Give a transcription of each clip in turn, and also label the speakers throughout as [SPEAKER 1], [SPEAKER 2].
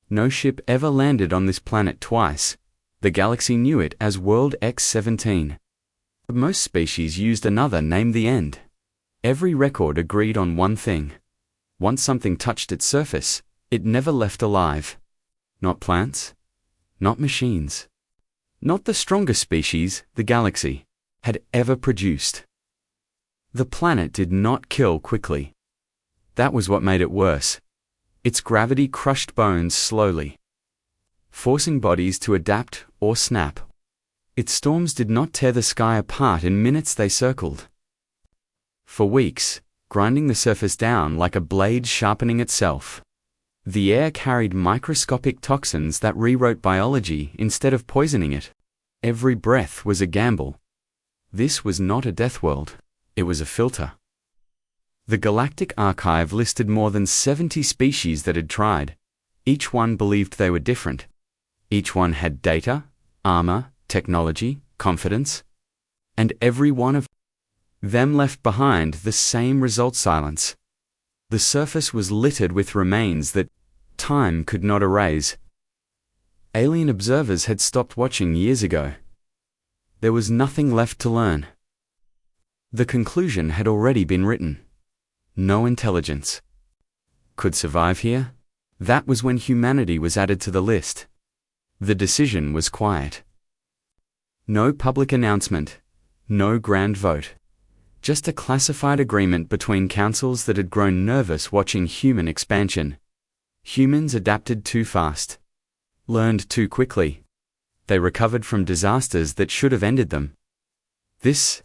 [SPEAKER 1] No ship ever landed on this planet twice. The galaxy knew it as World X-17. Most species used another name the end. Every record agreed on one thing. Once something touched its surface, it never left alive. Not plants, not machines, not the strongest species the galaxy had ever produced. The planet did not kill quickly. That was what made it worse. Its gravity crushed bones slowly, forcing bodies to adapt or snap. Its storms did not tear the sky apart in minutes they circled. For weeks, grinding the surface down like a blade sharpening itself. The air carried microscopic toxins that rewrote biology instead of poisoning it. Every breath was a gamble. This was not a death world, it was a filter. The Galactic Archive listed more than 70 species that had tried. Each one believed they were different. Each one had data, armor, technology, confidence. And every one of them left behind the same result: silence. The surface was littered with remains that time could not erase. Alien observers had stopped watching years ago. There was nothing left to learn. The conclusion had already been written. No intelligence could survive here. That was when humanity was added to the list. The decision was quiet. No public announcement, no grand vote. Just a classified agreement between councils that had grown nervous watching human expansion. Humans adapted too fast, learned too quickly. They recovered from disasters that should have ended them. This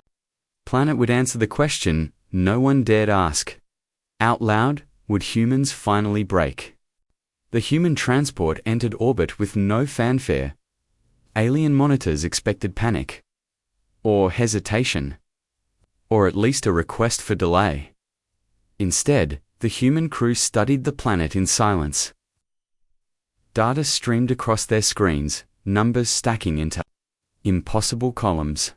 [SPEAKER 1] planet would answer the question no one dared ask. Out loud, would humans finally break? The human transport entered orbit with no fanfare. Alien monitors expected panic, or hesitation, or at least a request for delay. Instead, the human crew studied the planet in silence. Data streamed across their screens, numbers stacking into impossible columns.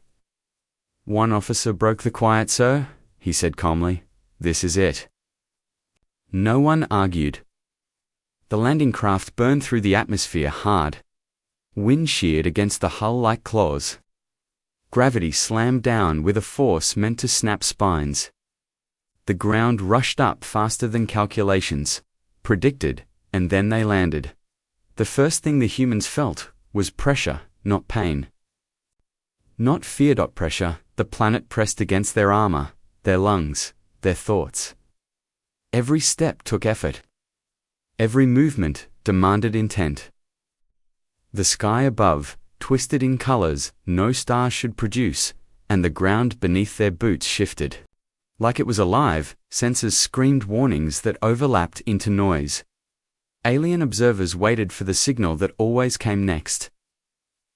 [SPEAKER 1] One officer broke the quiet. "Sir," he said calmly, "this is it." No one argued. The landing craft burned through the atmosphere hard. Wind sheared against the hull like claws. Gravity slammed down with a force meant to snap spines. The ground rushed up faster than calculations predicted, and then they landed. The first thing the humans felt was pressure, not pain. Not fear. Pressure. The planet pressed against their armor, their lungs, their thoughts. Every step took effort. Every movement demanded intent. The sky above, twisted in colors no star should produce, and the ground beneath their boots shifted. Like it was alive, sensors screamed warnings that overlapped into noise. Alien observers waited for the signal that always came next.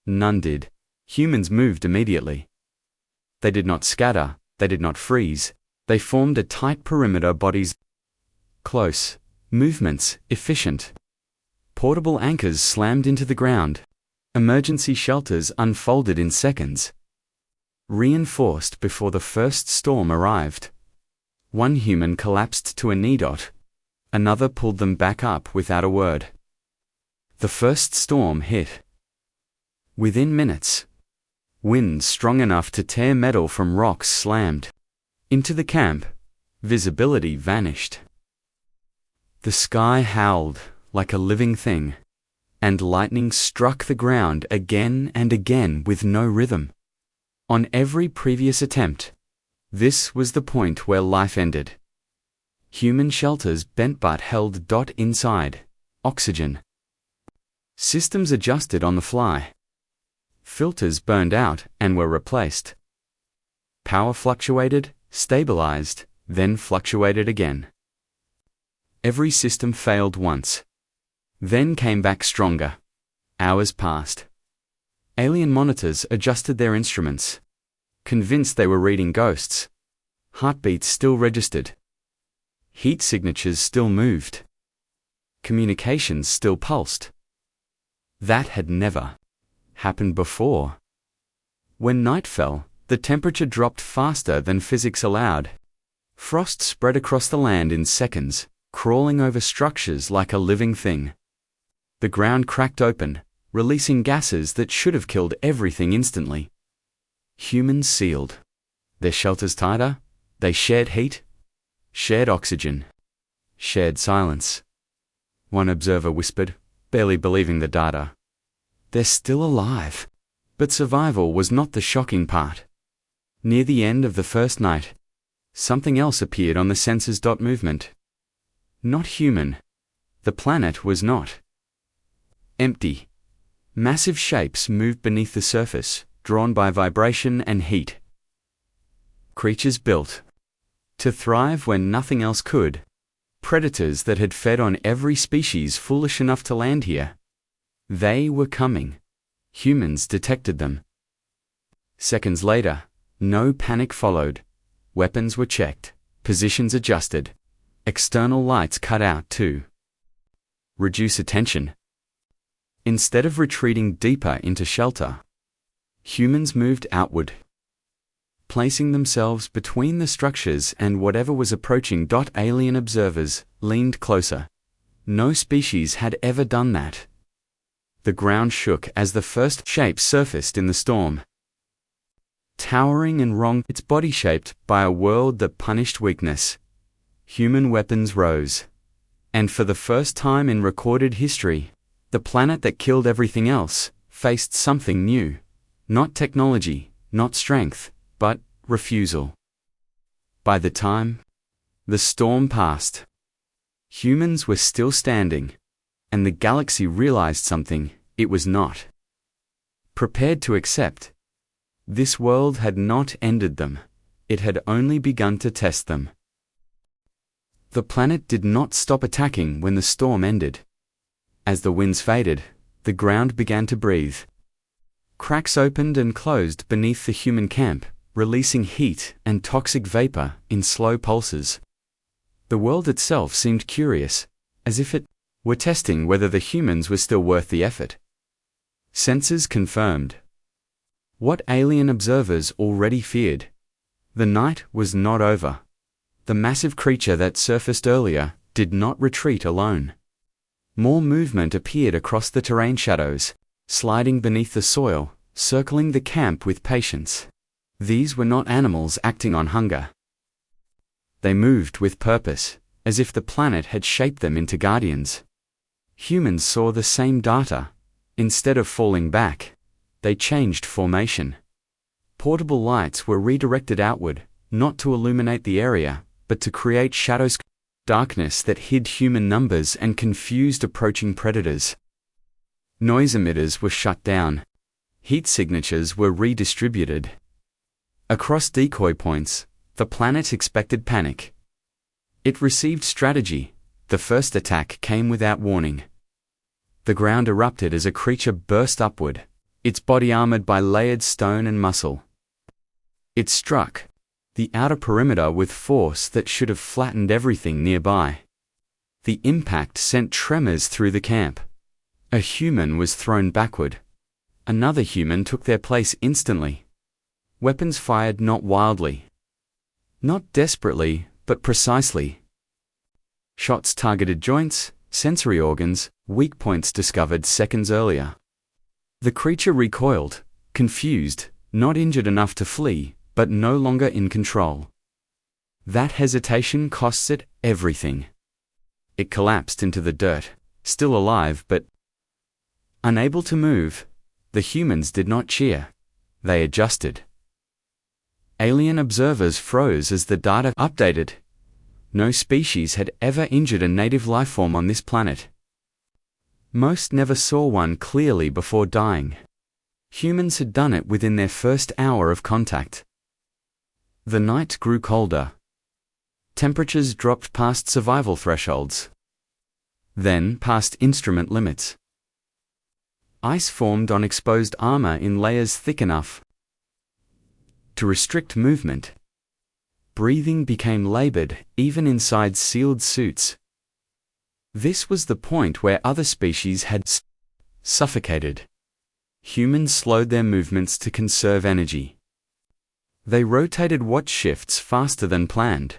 [SPEAKER 1] None did. Humans moved immediately. They did not scatter, they did not freeze. They formed a tight perimeter, bodies close, movements efficient. Portable anchors slammed into the ground. Emergency shelters unfolded in seconds. Reinforced before the first storm arrived. One human collapsed to a knee. Another pulled them back up without a word. The first storm hit. Within minutes, winds strong enough to tear metal from rocks slammed into the camp. Visibility vanished. The sky howled like a living thing, and lightning struck the ground again and again with no rhythm. On every previous attempt, this was the point where life ended. Human shelters bent but held. Inside, oxygen. Systems adjusted on the fly. Filters burned out and were replaced. Power fluctuated, stabilized, then fluctuated again. Every system failed once, then came back stronger. Hours passed. Alien monitors adjusted their instruments, convinced they were reading ghosts. Heartbeats still registered. Heat signatures still moved. Communications still pulsed. That had never happened before. When night fell, the temperature dropped faster than physics allowed. Frost spread across the land in seconds, crawling over structures like a living thing. The ground cracked open, releasing gases that should have killed everything instantly. Humans sealed. Their shelters tighter, they shared heat, shared oxygen, shared silence. One observer whispered, barely believing the data. They're still alive. But survival was not the shocking part. Near the end of the first night, something else appeared on the sensors. Movement. Not human. The planet was not. Empty. Massive shapes moved beneath the surface, drawn by vibration and heat. Creatures built to thrive when nothing else could. Predators that had fed on every species foolish enough to land here. They were coming. Humans detected them. Seconds later, no panic followed. Weapons were checked, positions adjusted, external lights cut out to reduce attention. Instead of retreating deeper into shelter, humans moved outward, placing themselves between the structures and whatever was approaching. Alien observers leaned closer. No species had ever done that. The ground shook as the first shape surfaced in the storm. Towering and wrong, its body shaped by a world that punished weakness. Human weapons rose. And for the first time in recorded history, the planet that killed everything else faced something new. Not technology, not strength, but refusal. By the time the storm passed, humans were still standing, and the galaxy realized something it was not prepared to accept. This world had not ended them. It had only begun to test them. The planet did not stop attacking when the storm ended. As the winds faded, the ground began to breathe. Cracks opened and closed beneath the human camp, releasing heat and toxic vapor in slow pulses. The world itself seemed curious, as if it were testing whether the humans were still worth the effort. Sensors confirmed what alien observers already feared. The night was not over. The massive creature that surfaced earlier did not retreat alone. More movement appeared across the terrain, shadows sliding beneath the soil, circling the camp with patience. These were not animals acting on hunger. They moved with purpose, as if the planet had shaped them into guardians. Humans saw the same data. Instead of falling back, they changed formation. Portable lights were redirected outward, not to illuminate the area, but to create shadows, darkness that hid human numbers and confused approaching predators. Noise emitters were shut down. Heat signatures were redistributed. Across decoy points, the planet expected panic. It received strategy. The first attack came without warning. The ground erupted as a creature burst upward, its body armored by layered stone and muscle. It struck the outer perimeter with force that should have flattened everything nearby. The impact sent tremors through the camp. A human was thrown backward. Another human took their place instantly. Weapons fired not wildly, not desperately, but precisely. Shots targeted joints, sensory organs, weak points discovered seconds earlier. The creature recoiled, confused, not injured enough to flee, but no longer in control. That hesitation costs it everything. It collapsed into the dirt, still alive but unable to move. The humans did not cheer. They adjusted. Alien observers froze as the data updated. No species had ever injured a native lifeform on this planet. Most never saw one clearly before dying. Humans had done it within their first hour of contact. The night grew colder. Temperatures dropped past survival thresholds. Then past instrument limits. Ice formed on exposed armor in layers thick enough to restrict movement. Breathing became labored, even inside sealed suits. This was the point where other species had suffocated. Humans slowed their movements to conserve energy. They rotated watch shifts faster than planned.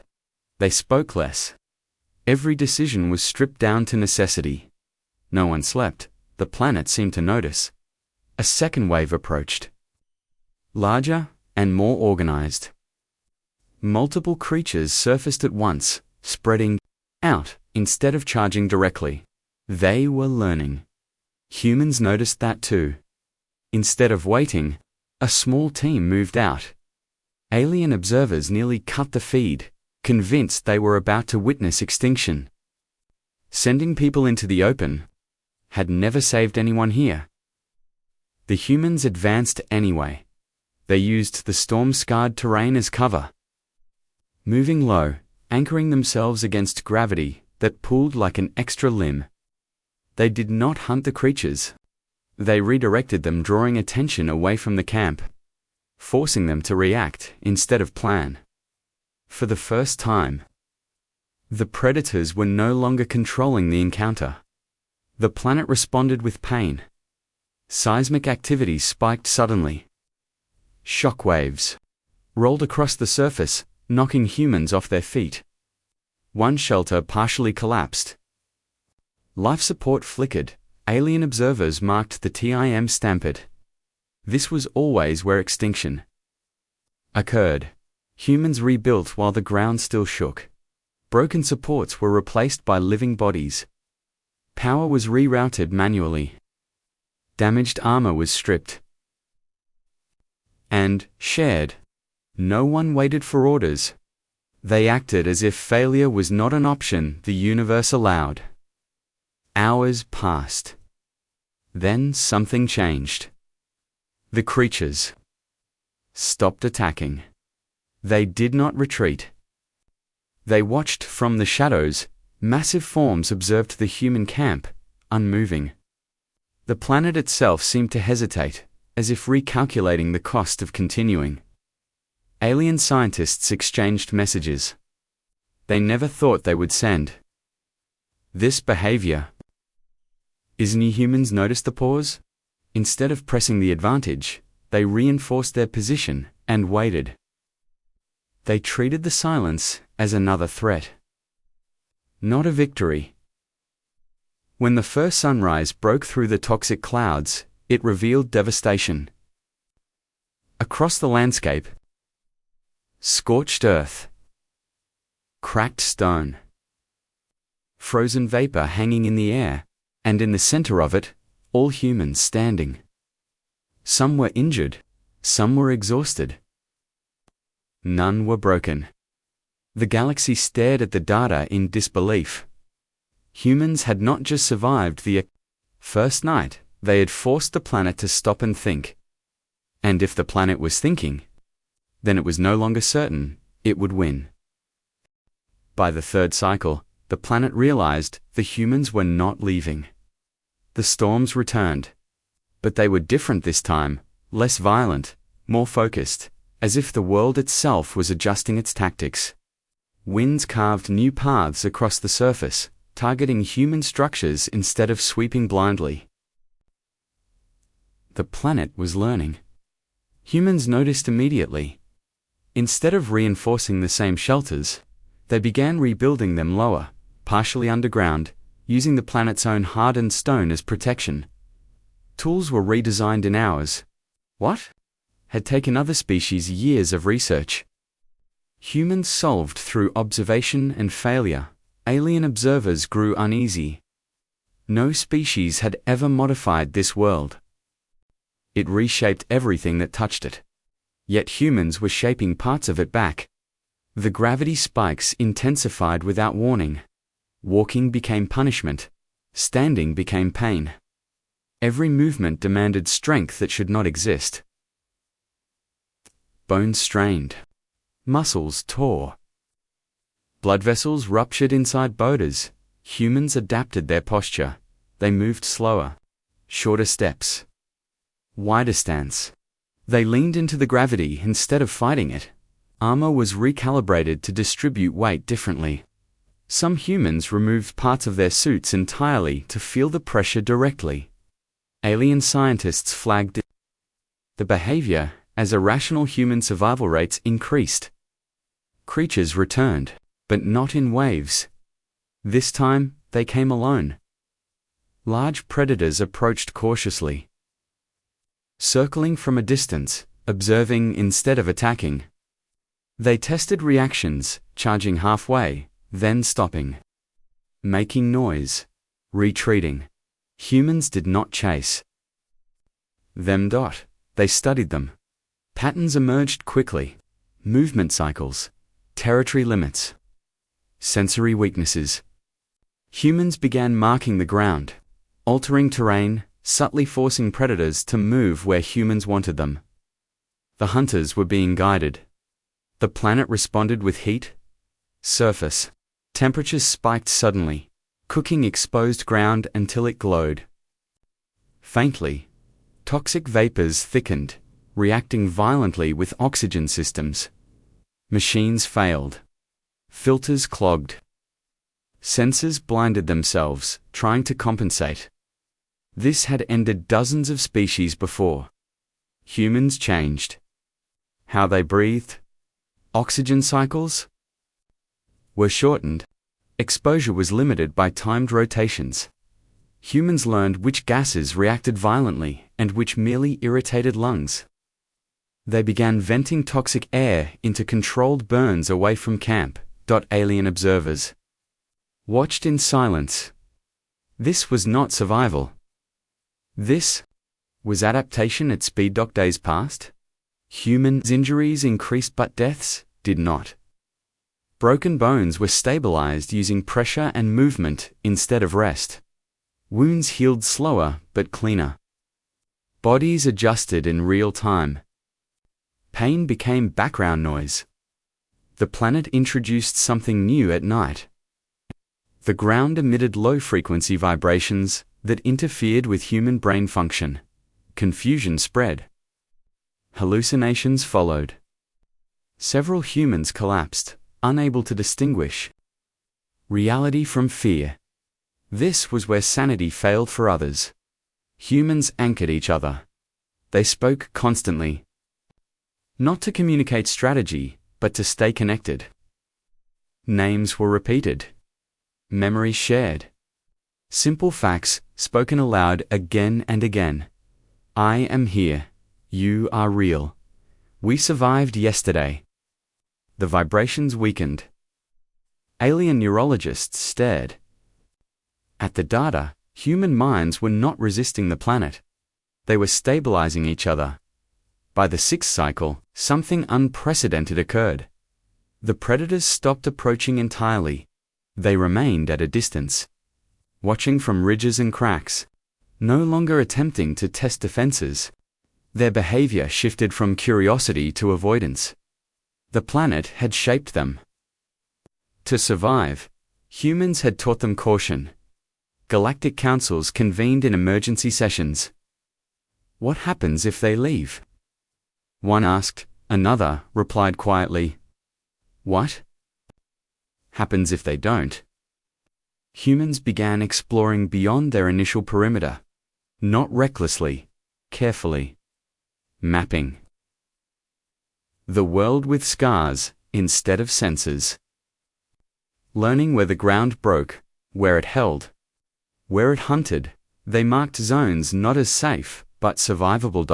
[SPEAKER 1] They spoke less. Every decision was stripped down to necessity. No one slept, the planet seemed to notice. A second wave approached. Larger and more organized. Multiple creatures surfaced at once, spreading out instead of charging directly. They were learning. Humans noticed that too. Instead of waiting, a small team moved out. Alien observers nearly cut the feed, convinced they were about to witness extinction. Sending people into the open had never saved anyone here. The humans advanced anyway. They used the storm-scarred terrain as cover. Moving low, anchoring themselves against gravity that pulled like an extra limb. They did not hunt the creatures. They redirected them, drawing attention away from the camp, forcing them to react instead of plan. For the first time, the predators were no longer controlling the encounter. The planet responded with pain. Seismic activity spiked suddenly. Shock waves rolled across the surface, knocking humans off their feet. One shelter partially collapsed. Life support flickered. Alien observers marked the TIM stampede. This was always where extinction occurred. Humans rebuilt while the ground still shook. Broken supports were replaced by living bodies. Power was rerouted manually. Damaged armor was stripped and shared. No one waited for orders. They acted as if failure was not an option the universe allowed. Hours passed. Then something changed. The creatures stopped attacking. They did not retreat. They watched from the shadows. Massive forms observed the human camp, unmoving. The planet itself seemed to hesitate, as if recalculating the cost of continuing. Alien scientists exchanged messages. They never thought they would send. This behavior. Isn't humans noticed the pause? Instead of pressing the advantage, they reinforced their position and waited. They treated the silence as another threat, not a victory. When the first sunrise broke through the toxic clouds, it revealed devastation. Across the landscape, scorched earth, cracked stone, frozen vapor hanging in the air, and in the center of it, all humans standing. Some were injured, some were exhausted. None were broken. The galaxy stared at the data in disbelief. Humans had not just survived the first night, they had forced the planet to stop and think. And if the planet was thinking, then it was no longer certain it would win. By the third cycle, the planet realized the humans were not leaving. The storms returned. But they were different this time, less violent, more focused, as if the world itself was adjusting its tactics. Winds carved new paths across the surface, targeting human structures instead of sweeping blindly. The planet was learning. Humans noticed immediately. Instead of reinforcing the same shelters, they began rebuilding them lower, partially underground, using the planet's own hardened stone as protection. Tools were redesigned in hours. What? Had taken other species years of research. Humans solved through observation and failure. Alien observers grew uneasy. No species had ever modified this world. It reshaped everything that touched it. Yet humans were shaping parts of it back. The gravity spikes intensified without warning. Walking became punishment. Standing became pain. Every movement demanded strength that should not exist. Bones strained. Muscles tore. Blood vessels ruptured inside boulders. Humans adapted their posture. They moved slower. Shorter steps. Wider stance. They leaned into the gravity instead of fighting it. Armor was recalibrated to distribute weight differently. Some humans removed parts of their suits entirely to feel the pressure directly. Alien scientists flagged the behavior as irrational human survival rates increased. Creatures returned, but not in waves. This time, they came alone. Large predators approached cautiously, circling from a distance, observing instead of attacking. They tested reactions, charging halfway, then stopping, making noise, retreating. Humans did not chase them. They studied them. Patterns emerged quickly. Movement cycles, territory limits, sensory weaknesses. Humans began marking the ground, altering terrain, subtly forcing predators to move where humans wanted them. The hunters were being guided. The planet responded with heat. Surface temperatures spiked suddenly, cooking exposed ground until it glowed. Faintly, toxic vapors thickened, reacting violently with oxygen systems. Machines failed. Filters clogged. Sensors blinded themselves, trying to compensate. This had ended dozens of species before. Humans changed. How they breathed. Oxygen cycles were shortened. Exposure was limited by timed rotations. Humans learned which gases reacted violently and which merely irritated lungs. They began venting toxic air into controlled burns away from camp. Alien observers watched in silence. This was not survival. This was adaptation at speed. Days passed. Humans' injuries increased but deaths did not. Broken bones were stabilized using pressure and movement instead of rest. Wounds healed slower but cleaner. Bodies adjusted in real time. Pain became background noise. The planet introduced something new at night. The ground emitted low-frequency vibrations that interfered with human brain function. Confusion spread. Hallucinations followed. Several humans collapsed, unable to distinguish reality from fear. This was where sanity failed for others. Humans anchored each other. They spoke constantly. Not to communicate strategy, but to stay connected. Names were repeated. Memories shared. Simple facts spoken aloud again and again. I am here. You are real. We survived yesterday. The vibrations weakened. Alien neurologists stared at the data. Human minds were not resisting the planet. They were stabilizing each other. By the sixth cycle, something unprecedented occurred. The predators stopped approaching entirely. They remained at a distance, watching from ridges and cracks, no longer attempting to test defenses. Their behavior shifted from curiosity to avoidance. The planet had shaped them. To survive, humans had taught them caution. Galactic councils convened in emergency sessions. What happens if they leave? One asked. Another replied quietly. What happens if they don't? Humans began exploring beyond their initial perimeter. Not recklessly, carefully. Mapping the world with scars instead of sensors. Learning where the ground broke, where it held, where it hunted. They marked zones not as safe, but survivable.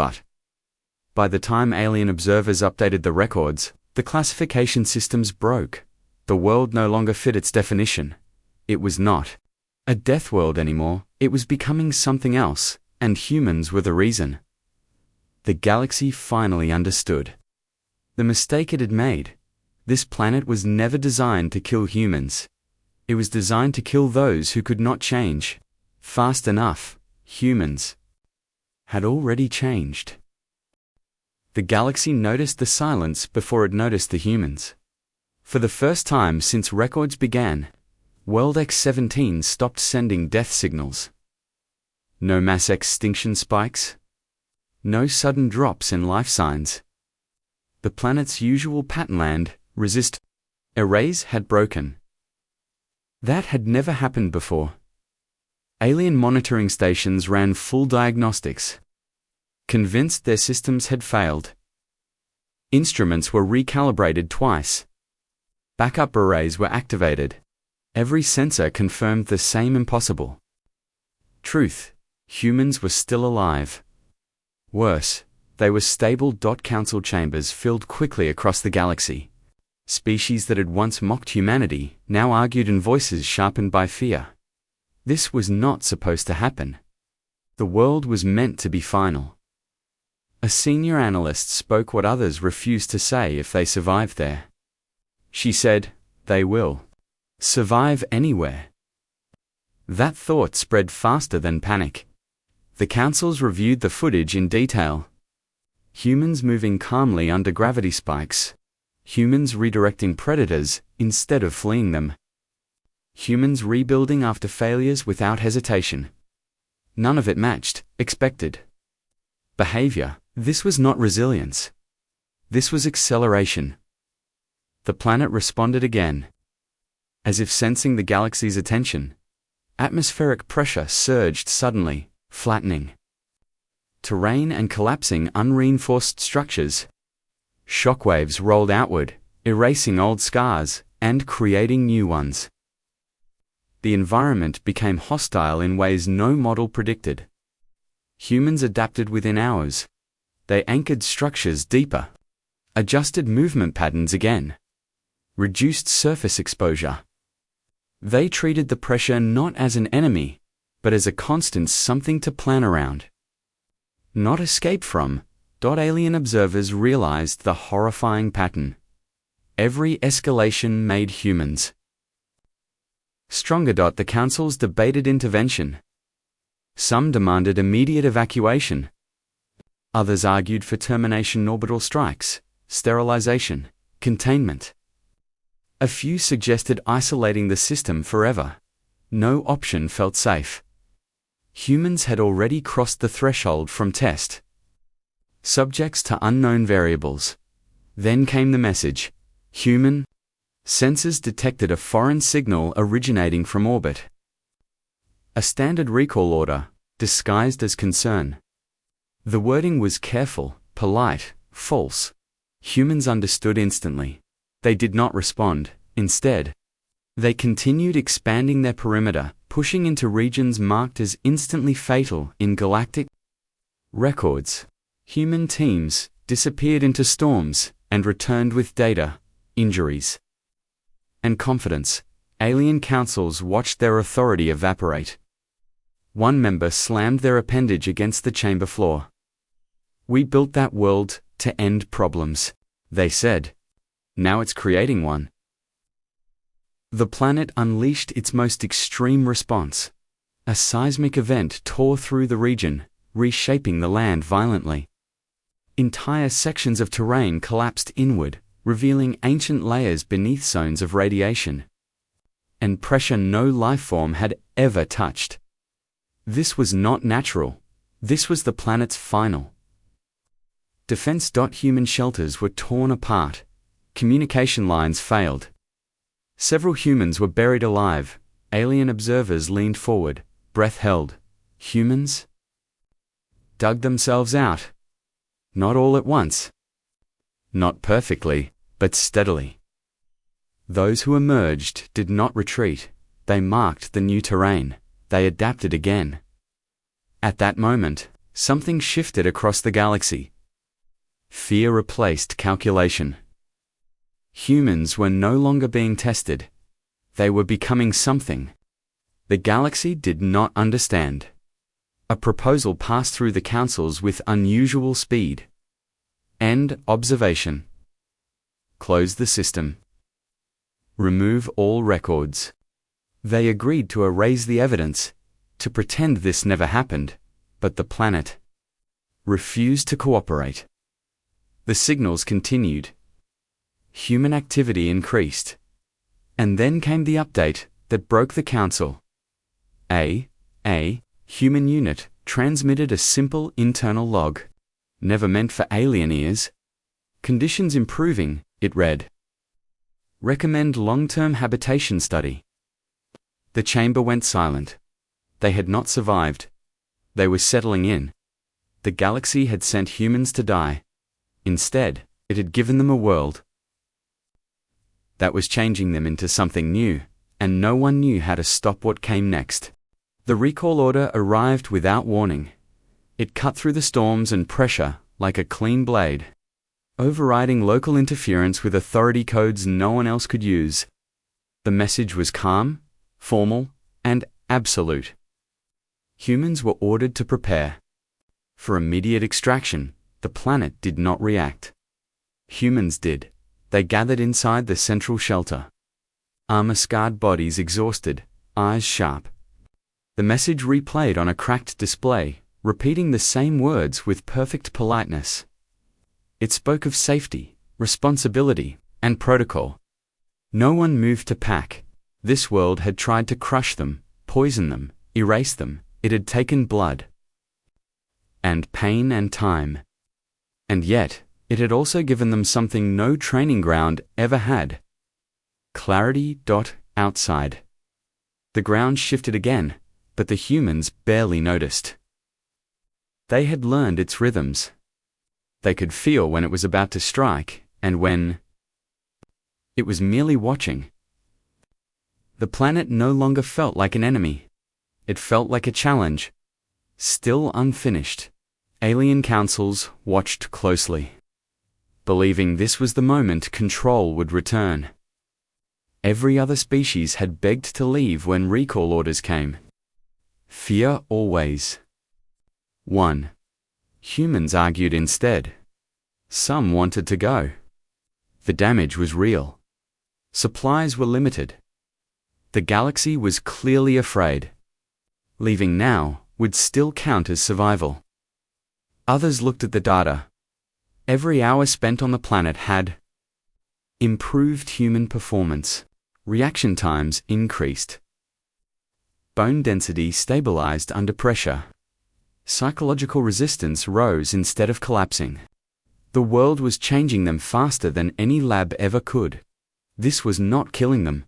[SPEAKER 1] By the time alien observers updated the records, the classification systems broke. The world no longer fit its definition. It was not a death world anymore. It was becoming something else, and humans were the reason. The galaxy finally understood the mistake it had made. This planet was never designed to kill humans. It was designed to kill those who could not change fast enough. Humans had already changed. The galaxy noticed the silence before it noticed the humans. For the first time since records began, World X-17 stopped sending death signals. No mass extinction spikes. No sudden drops in life signs. The planet's usual patternland, resist arrays had broken. That had never happened before. Alien monitoring stations ran full diagnostics, convinced their systems had failed. Instruments were recalibrated twice. Backup arrays were activated. Every sensor confirmed the same impossible. Truth: humans were still alive. Worse, they were stable. Council chambers filled quickly across the galaxy. Species that had once mocked humanity now argued in voices sharpened by fear. This was not supposed to happen. The world was meant to be final. A senior analyst spoke what others refused to say if they survived there. She said, "They will survive anywhere." That thought spread faster than panic. The councils reviewed the footage in detail. Humans moving calmly under gravity spikes. Humans redirecting predators instead of fleeing them. Humans rebuilding after failures without hesitation. None of it matched expected behavior. This was not resilience. This was acceleration. The planet responded again. As if sensing the galaxy's attention, atmospheric pressure surged suddenly, flattening terrain and collapsing unreinforced structures. Shockwaves rolled outward, erasing old scars and creating new ones. The environment became hostile in ways no model predicted. Humans adapted within hours. They anchored structures deeper, adjusted movement patterns again, reduced surface exposure. They treated the pressure not as an enemy, but as a constant something to plan around, not escape from. Alien observers realized the horrifying pattern. Every escalation made humans stronger. The councils debated intervention. Some demanded immediate evacuation. Others argued for termination: orbital strikes, sterilization, containment. A few suggested isolating the system forever. No option felt safe. Humans had already crossed the threshold from test subjects to unknown variables. Then came the message. Human sensors detected a foreign signal originating from orbit. A standard recall order, disguised as concern. The wording was careful, polite, false. Humans understood instantly. They did not respond. Instead, they continued expanding their perimeter, pushing into regions marked as instantly fatal in Galactic records. Human teams disappeared into storms and returned with data, injuries, and confidence. Alien councils watched their authority evaporate. One member slammed their appendage against the chamber floor. "We built that world to end problems," they said. "Now it's creating one." The planet unleashed its most extreme response. A seismic event tore through the region, reshaping the land violently. Entire sections of terrain collapsed inward, revealing ancient layers beneath zones of radiation and pressure no life form had ever touched. This was not natural. This was the planet's final defense. Human shelters were torn apart. Communication lines failed. Several humans were buried alive. Alien observers leaned forward, breath held. Humans dug themselves out. Not all at once. Not perfectly, but steadily. Those who emerged did not retreat. They marked the new terrain. They adapted again. At that moment, something shifted across the galaxy. Fear replaced calculation. Humans were no longer being tested. They were becoming something the galaxy did not understand. A proposal passed through the councils with unusual speed. End observation. Close the system. Remove all records. They agreed to erase the evidence, to pretend this never happened, but the planet refused to cooperate. The signals continued. Human activity increased. And then came the update that broke the council. A human unit transmitted a simple internal log, never meant for alien ears. Conditions improving, it read. Recommend long-term habitation study. The chamber went silent. They had not survived. They were settling in. The galaxy had sent humans to die. Instead, it had given them a world that was changing them into something new, and no one knew how to stop what came next. The recall order arrived without warning. It cut through the storms and pressure like a clean blade, overriding local interference with authority codes no one else could use. The message was calm, formal, and absolute. Humans were ordered to prepare for immediate extraction. The planet did not react. Humans did. They gathered inside the central shelter. Armor-scarred bodies exhausted, eyes sharp. The message replayed on a cracked display, repeating the same words with perfect politeness. It spoke of safety, responsibility, and protocol. No one moved to pack. This world had tried to crush them, poison them, erase them. It had taken blood and pain and time. And yet, it had also given them something no training ground ever had. Clarity. Outside. The ground shifted again, but the humans barely noticed. They had learned its rhythms. They could feel when it was about to strike, and when it was merely watching. The planet no longer felt like an enemy. It felt like a challenge. Still unfinished. Alien councils watched closely, believing this was the moment control would return. Every other species had begged to leave when recall orders came. Fear always. 1. Humans argued instead. Some wanted to go. The damage was real. Supplies were limited. The galaxy was clearly afraid. Leaving now would still count as survival. Others looked at the data. Every hour spent on the planet had improved human performance. Reaction times increased. Bone density stabilized under pressure. Psychological resistance rose instead of collapsing. The world was changing them faster than any lab ever could. This was not killing them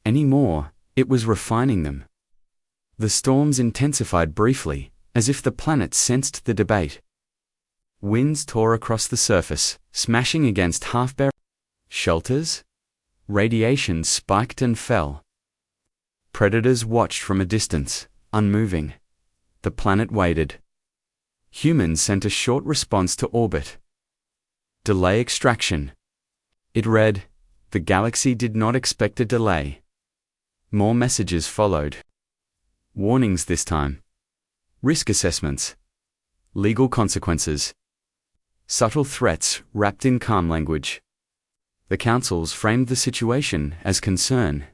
[SPEAKER 1] anymore, it was refining them. The storms intensified briefly, as if the planet sensed the debate. Winds tore across the surface, smashing against half-bare shelters. Radiation spiked and fell. Predators watched from a distance, unmoving. The planet waited. Humans sent a short response to orbit. Delay extraction. It read, "The galaxy did not expect a delay." More messages followed. Warnings this time. Risk assessments. Legal consequences. Subtle threats wrapped in calm language. The councils framed the situation as concern.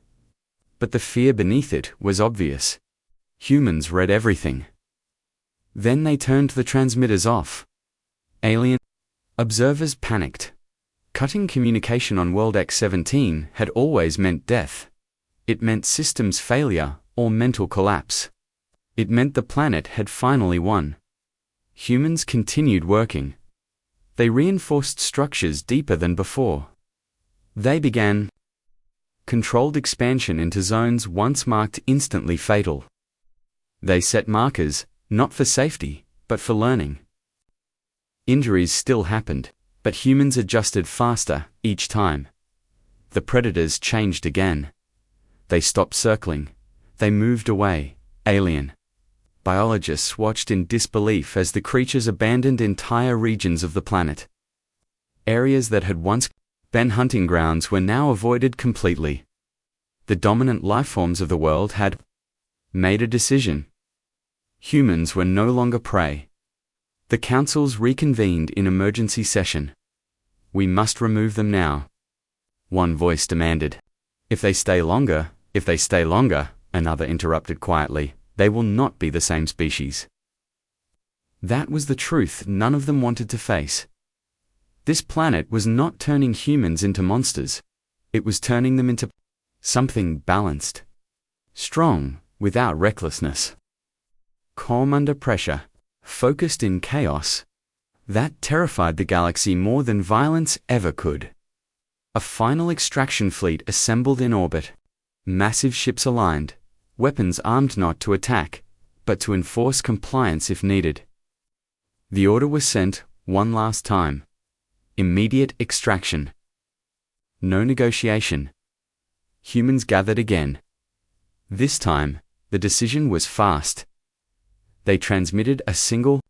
[SPEAKER 1] But the fear beneath it was obvious. Humans read everything. Then they turned the transmitters off. Alien observers panicked. Cutting communication on World X-17 had always meant death. It meant systems failure or mental collapse. It meant the planet had finally won. Humans continued working. They reinforced structures deeper than before. They began controlled expansion into zones once marked instantly fatal. They set markers, not for safety, but for learning. Injuries still happened, but humans adjusted faster each time. The predators changed again. They stopped circling. They moved away, alien. Biologists watched in disbelief as the creatures abandoned entire regions of the planet. Areas that had once been hunting grounds were now avoided completely. The dominant lifeforms of the world had made a decision. Humans were no longer prey. The councils reconvened in emergency session. "We must remove them now," one voice demanded. If they stay longer, another interrupted quietly, "they will not be the same species." That was the truth none of them wanted to face. This planet was not turning humans into monsters. It was turning them into something balanced. Strong, without recklessness. Calm under pressure. Focused in chaos. That terrified the galaxy more than violence ever could. A final extraction fleet assembled in orbit. Massive ships aligned. Weapons armed not to attack, but to enforce compliance if needed. The order was sent, one last time. Immediate extraction. No negotiation. Humans gathered again. This time, The decision was fast. They transmitted a single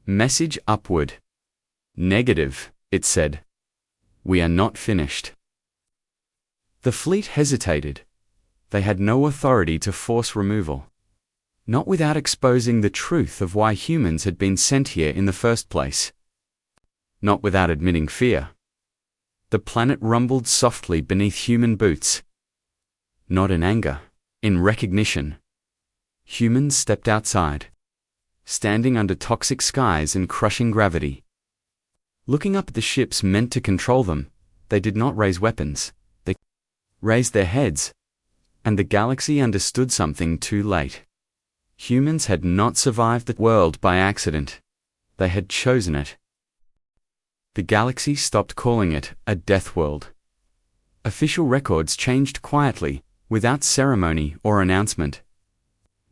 [SPEAKER 1] message upward. Negative, it said. We are not finished. The fleet hesitated. They had no authority to force removal. Not without exposing the truth of why humans had been sent here in the first place. Not without admitting fear. The planet rumbled softly beneath human boots. Not in anger, in recognition. Humans stepped outside, standing under toxic skies and crushing gravity. Looking up at the ships meant to control them, they did not raise weapons. They raised their heads, and the galaxy understood something too late. Humans had not survived the world by accident. They had chosen it. The galaxy stopped calling it a death world. Official records changed quietly, without ceremony or announcement.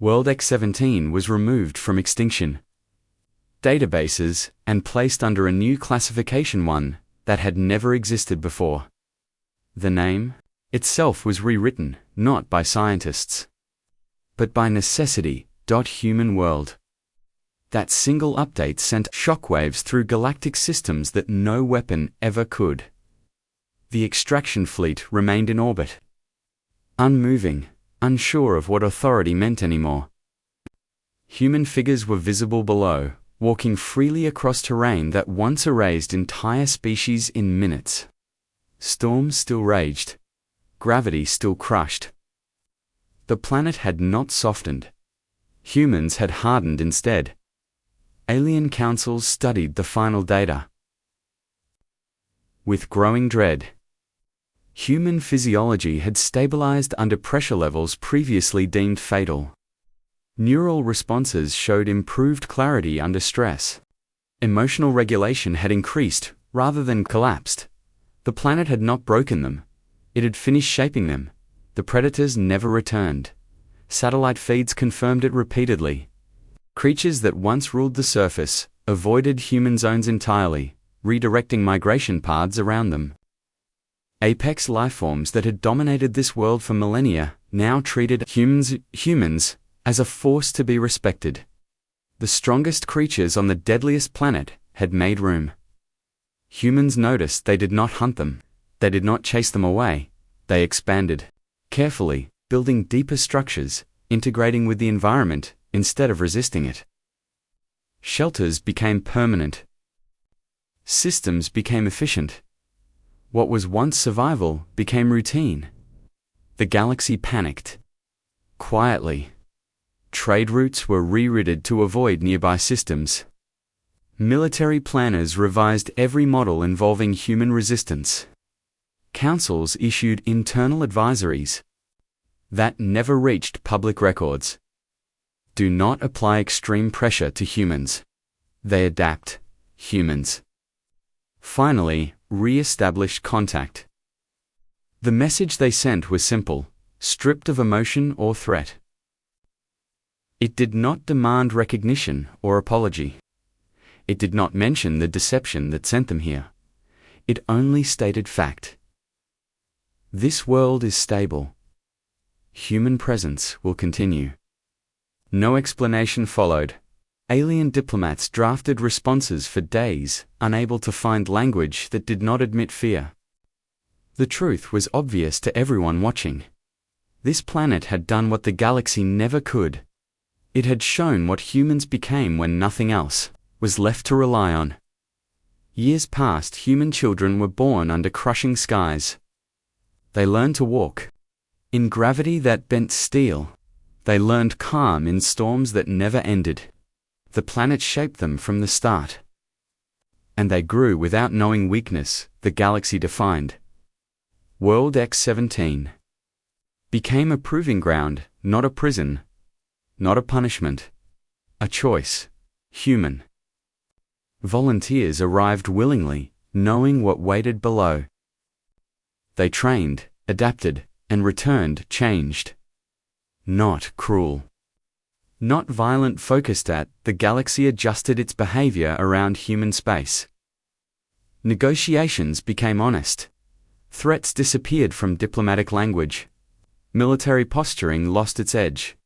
[SPEAKER 1] World X-17 was removed from extinction databases and placed under a new classification, one that had never existed before. The name itself was rewritten, not by scientists, but by necessity. Human world. That single update sent shockwaves through galactic systems that no weapon ever could. The extraction fleet remained in orbit, unmoving, unsure of what authority meant anymore. Human figures were visible below, walking freely across terrain that once erased entire species in minutes. Storms still raged. Gravity still crushed. The planet had not softened. Humans had hardened instead. Alien councils studied the final data with growing dread. Human physiology had stabilized under pressure levels previously deemed fatal. Neural responses showed improved clarity under stress. Emotional regulation had increased rather than collapsed. The planet had not broken them. It had finished shaping them. The predators never returned. Satellite feeds confirmed it repeatedly. Creatures that once ruled the surface avoided human zones entirely, redirecting migration paths around them. Apex lifeforms that had dominated this world for millennia now treated humans as a force to be respected. The strongest creatures on the deadliest planet had made room. Humans noticed they did not hunt them. They did not chase them away. They expanded, carefully, building deeper structures, integrating with the environment instead of resisting it. Shelters became permanent. Systems became efficient. What was once survival became routine. The galaxy panicked. Quietly. Trade routes were rerouted to avoid nearby systems. Military planners revised every model involving human resistance. Councils issued internal advisories that never reached public records. Do not apply extreme pressure to humans. They adapt. Humans. Finally, re-established contact. The message they sent was simple, stripped of emotion or threat. It did not demand recognition or apology. It did not mention the deception that sent them here. It only stated fact. This world is stable. Human presence will continue. No explanation followed. Alien diplomats drafted responses for days, unable to find language that did not admit fear. The truth was obvious to everyone watching. This planet had done what the galaxy never could. It had shown what humans became when nothing else was left to rely on. Years passed. Human children were born under crushing skies. They learned to walk in gravity that bent steel. They learned calm in storms that never ended. The planet shaped them from the start. And they grew without knowing weakness, the galaxy defined. World X-17 became a proving ground, not a prison, not a punishment, a choice. Human volunteers arrived willingly, knowing what waited below. They trained, adapted, and returned changed. Not cruel. Not violent. Focused at, the galaxy adjusted its behavior around human space. Negotiations became honest. Threats disappeared from diplomatic language. Military posturing lost its edge.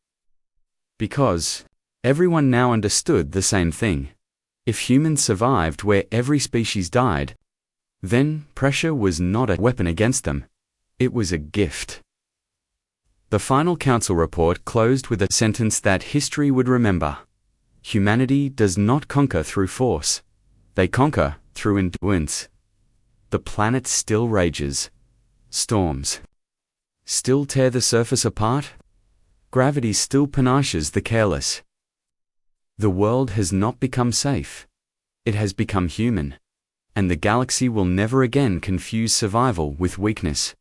[SPEAKER 1] Because everyone now understood the same thing. If humans survived where every species died, then pressure was not a weapon against them. It was a gift. The final council report closed with a sentence that history would remember. Humanity does not conquer through force. They conquer through endurance. The planet still rages. Storms still tear the surface apart. Gravity still punishes the careless. The world has not become safe. It has become human. And the galaxy will never again confuse survival with weakness.